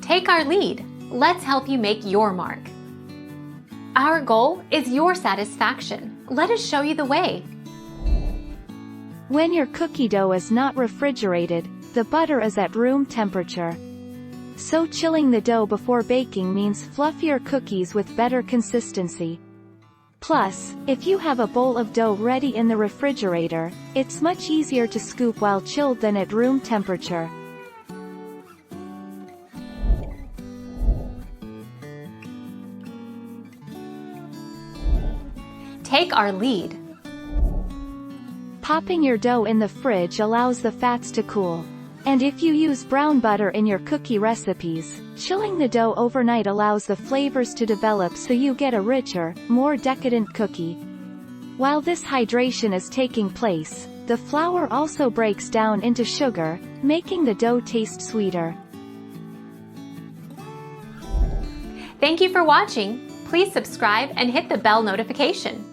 Take our lead. Let's help you make your mark. Our goal is your satisfaction. Let us show you the way. When your cookie dough is not refrigerated, the butter is at room temperature. So chilling the dough before baking means fluffier cookies with better consistency. Plus, if you have a bowl of dough ready in the refrigerator, it's much easier to scoop while chilled than at room temperature. Take our lead. Popping your dough in the fridge allows the fats to cool. And if you use brown butter in your cookie recipes, chilling the dough overnight allows the flavors to develop so you get a richer, more decadent cookie. While this hydration is taking place, the flour also breaks down into sugar, making the dough taste sweeter. Thank you for watching. Please subscribe and hit the bell notification.